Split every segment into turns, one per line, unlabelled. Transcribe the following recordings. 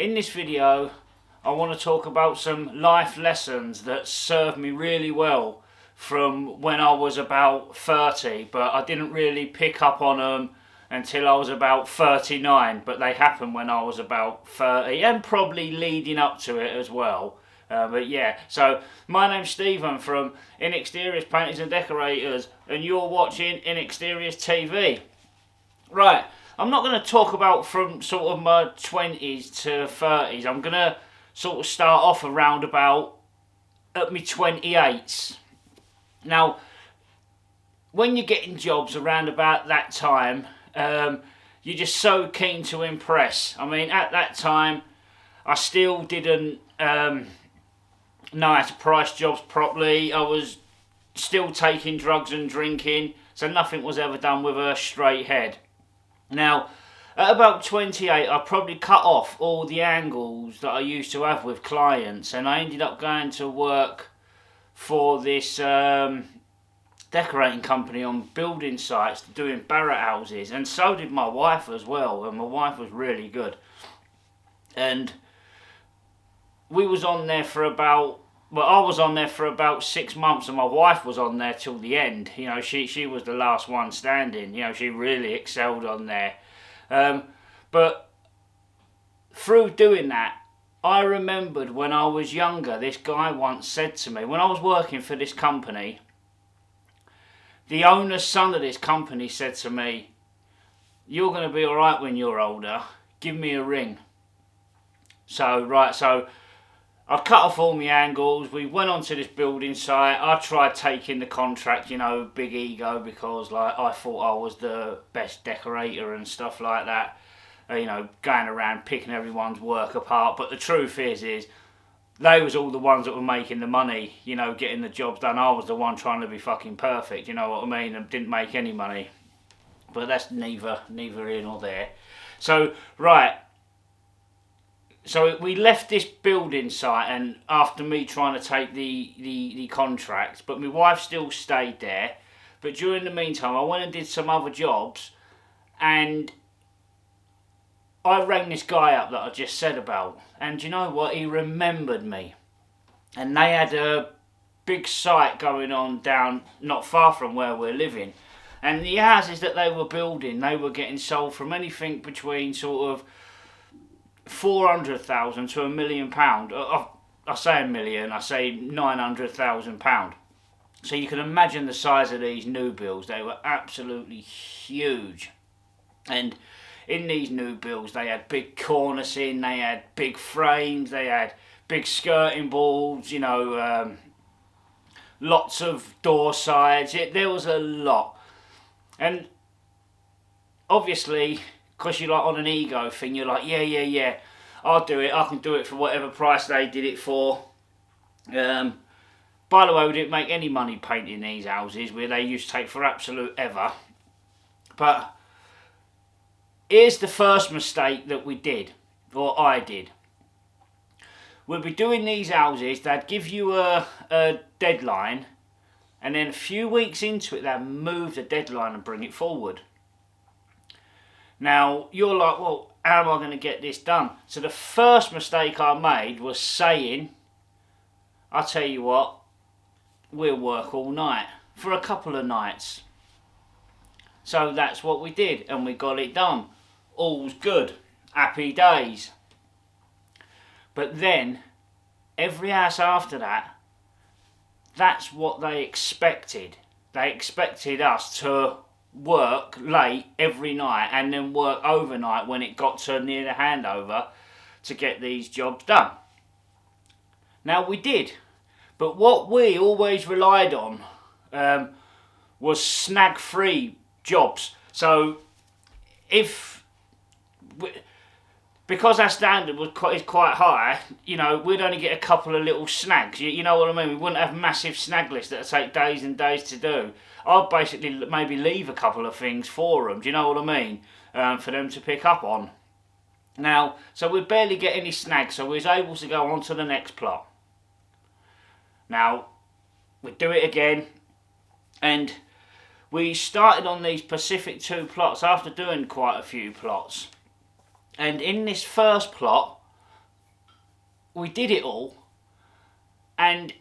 In this video I want to talk about some life lessons that served me really well from when I was about 30, but I didn't really pick up on them until I was about 39, but they happened when I was about 30 and probably leading up to it as well. But yeah, so my name's Stephen from Inexteriors Painters and Decorators, and you're watching Inexteriors TV. Right, I'm not going to talk about from sort of my 20s to 30s. I'm going to sort of start off around about at my 28s. Now, when you're getting jobs around about that time, you're just so keen to impress. I mean, at that time, I still didn't know how to price jobs properly. I was still taking drugs and drinking, so nothing was ever done with a straight head. Now, at about 28, I probably cut off all the angles that I used to have with clients, and I ended up going to work for this decorating company on building sites doing barrack houses, and so did my wife as well, and my wife was really good. And we was on there for about, well, I was on there for about 6 months, and my wife was on there till the end. You know, she was the last one standing. You know, she really excelled on there. But through doing that, I remembered when I was younger, this guy once said to me, when I was working for this company, the owner's son of this company said to me, "You're going to be alright when you're older, give me a ring." So I cut off all my angles, we went onto this building site, I tried taking the contract, you know, big ego, because like I thought I was the best decorator and stuff like that, you know, going around picking everyone's work apart. But the truth is they was all the ones that were making the money, you know, getting the jobs done. I was the one trying to be fucking perfect, you know what I mean, and didn't make any money. But that's neither here nor there. So, right. So we left this building site, and after me trying to take the contract, but my wife still stayed there. But during the meantime, I went and did some other jobs, and I rang this guy up that I just said about, and you know what? He remembered me, and they had a big site going on down not far from where we're living, and the houses that they were building, they were getting sold from anything between sort of 400,000 to £1 million. I say a million, I say £900,000. So you can imagine the size of these new builds. They were absolutely huge. And in these new builds, they had big cornicing, they had big frames, they had big skirting boards, you know, lots of door sides. There was a lot. And obviously, because you're like on an ego thing, you're like, yeah, I'll do it, I can do it for whatever price they did it for. By the way, we didn't make any money painting these houses, where they used to take for absolute ever. But here's the first mistake that we did, or I did. We'd be doing these houses, they'd give you a deadline, and then a few weeks into it, they'd move the deadline and bring it forward. Now, you're like, well, how am I going to get this done? So the first mistake I made was saying, I'll tell you what, we'll work all night, for a couple of nights. So that's what we did, and we got it done. All's good, happy days. But then, every house after that, that's what they expected. They expected us to work late every night and then work overnight when it got to near the handover to get these jobs done. Now we did, but what we always relied on was snag-free jobs. So because our standard is quite high, you know, we'd only get a couple of little snags. You know what I mean? We wouldn't have massive snag lists that would take days and days to do. I'd basically maybe leave a couple of things for them. Do you know what I mean? For them to pick up on. Now, so we'd barely get any snags, so we was able to go on to the next plot. Now, we'd do it again, and we started on these Pacific 2 plots after doing quite a few plots. And in this first plot, we did it all, and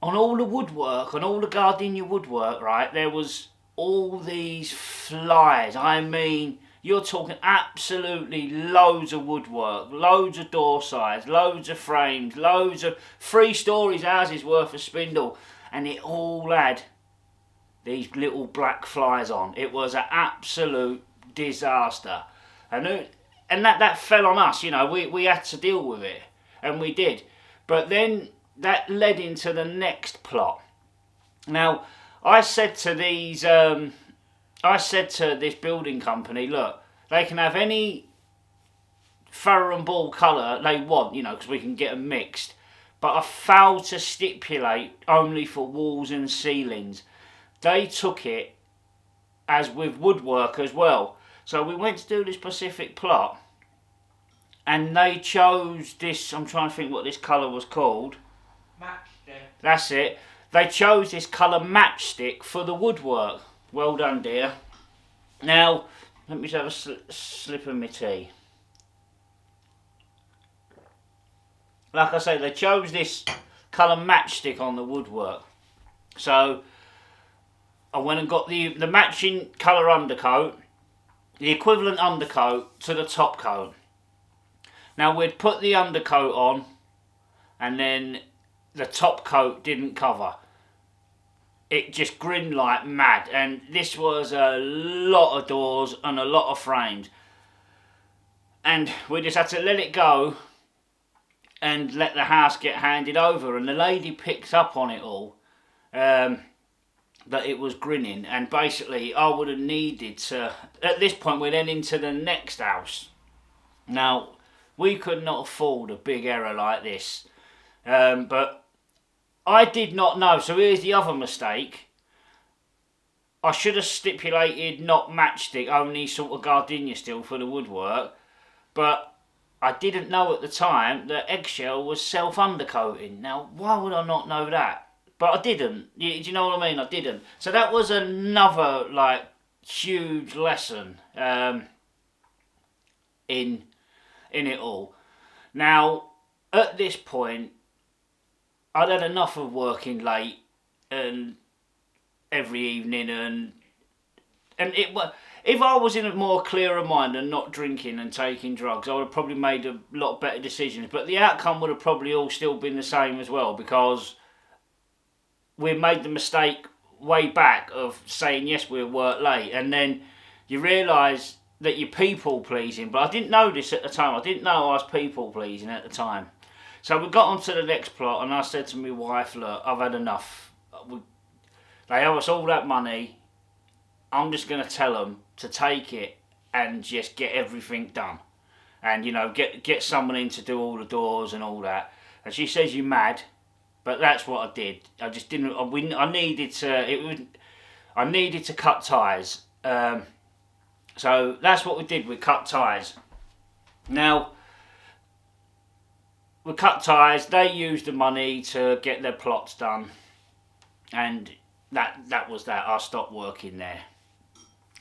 on all the woodwork, on all the gardenia woodwork, right, there was all these flies. I mean, you're talking absolutely loads of woodwork, loads of door sides, loads of frames, loads of 3 stories houses worth of spindle, and it all had these little black flies on. It was an absolute disaster, and that fell on us. You know, we had to deal with it, and we did. But then that led into the next plot. Now, I said to this building company, look, they can have any furrow and ball colour they want, you know, because we can get them mixed. But I failed to stipulate only for walls and ceilings. They took it as with woodwork as well. So we went to do this specific plot, and they chose this, I'm trying to think what this colour was called.
Matchstick.
That's it. They chose this colour matchstick for the woodwork. Well done, dear. Now, let me just have a slip of my tea. Like I say, they chose this colour matchstick on the woodwork. So, I went and got the matching colour undercoat, the equivalent undercoat to the top coat. Now, we'd put the undercoat on, and then the top coat didn't cover. It just grinned like mad, and this was a lot of doors and a lot of frames, and we just had to let it go and let the house get handed over. And the lady picked up on it all, that it was grinning, and basically I would have needed to, at this point we're then into the next house. Now, we could not afford a big error like this, but I did not know. So here's the other mistake. I should have stipulated not matchstick, only sort of gardenia steel for the woodwork. But I didn't know at the time that eggshell was self-undercoating. Now, why would I not know that? But I didn't. Do you know what I mean? I didn't. So that was another, like, huge lesson in it all. Now, at this point, I'd had enough of working late and every evening, and if I was in a more clearer mind and not drinking and taking drugs, I would have probably made a lot better decisions. But the outcome would have probably all still been the same as well, because we made the mistake way back of saying yes, we'll work late, and then you realise that you're people pleasing. But I didn't know this at the time. I didn't know I was people pleasing at the time. So we got on to the next plot, and I said to my wife, look, I've had enough. They owe us all that money. I'm just going to tell them to take it and just get everything done. And, you know, get someone in to do all the doors and all that. And she says, you mad? But that's what I did. I just didn't, I needed to cut ties. So that's what we did, we cut ties. Now, we cut ties, they used the money to get their plots done, and that was that. I stopped working there.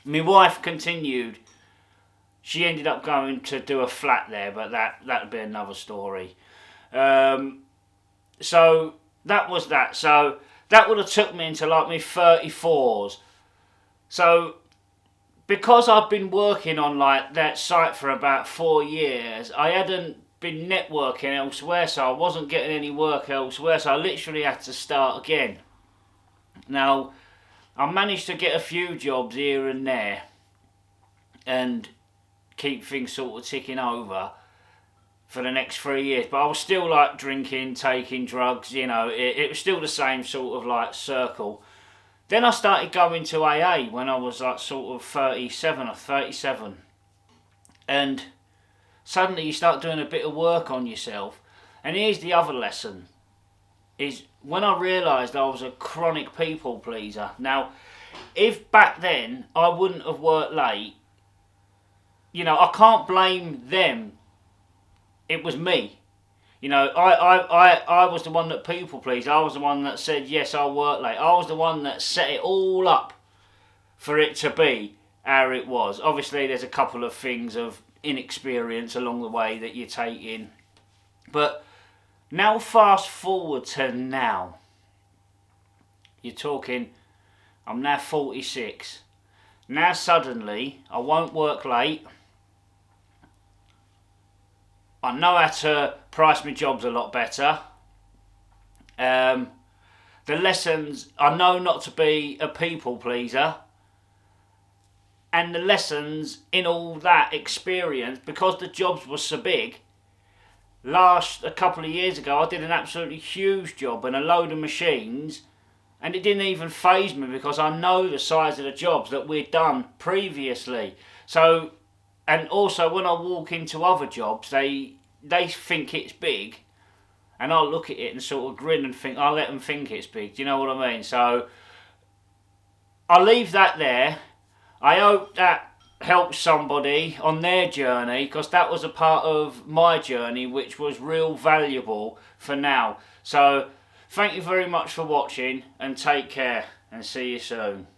My wife continued. She ended up going to do a flat there, but that'd be another story. So that was that. So that would have took me into like my 34s. So because I've been working on like that site for about 4 years, I hadn't been networking elsewhere, so I wasn't getting any work elsewhere, so I literally had to start again. Now, I managed to get a few jobs here and there and keep things sort of ticking over for the next 3 years, but I was still like drinking, taking drugs, you know, it was still the same sort of like circle. Then I started going to AA when I was like sort of 37 or 37, and suddenly you start doing a bit of work on yourself. And here's the other lesson, is when I realised I was a chronic people pleaser. Now, if back then I wouldn't have worked late, you know, I can't blame them. It was me. You know, I was the one that people pleased. I was the one that said, yes, I'll work late. I was the one that set it all up for it to be how it was. Obviously, there's a couple of things of inexperience along the way that you're taking But now fast forward to now. You're talking, I'm now 46. Now suddenly I won't work late. I know how to price my jobs a lot better. The lessons, I know not to be a people pleaser. And the lessons in all that experience, because the jobs were so big, a couple of years ago I did an absolutely huge job and a load of machines, and it didn't even faze me because I know the size of the jobs that we'd done previously. So, and also when I walk into other jobs, they think it's big, and I'll look at it and sort of grin and think, I'll let them think it's big. Do you know what I mean? So I'll leave that there. I hope that helps somebody on their journey, because that was a part of my journey which was real valuable for now. So thank you very much for watching, and take care, and see you soon.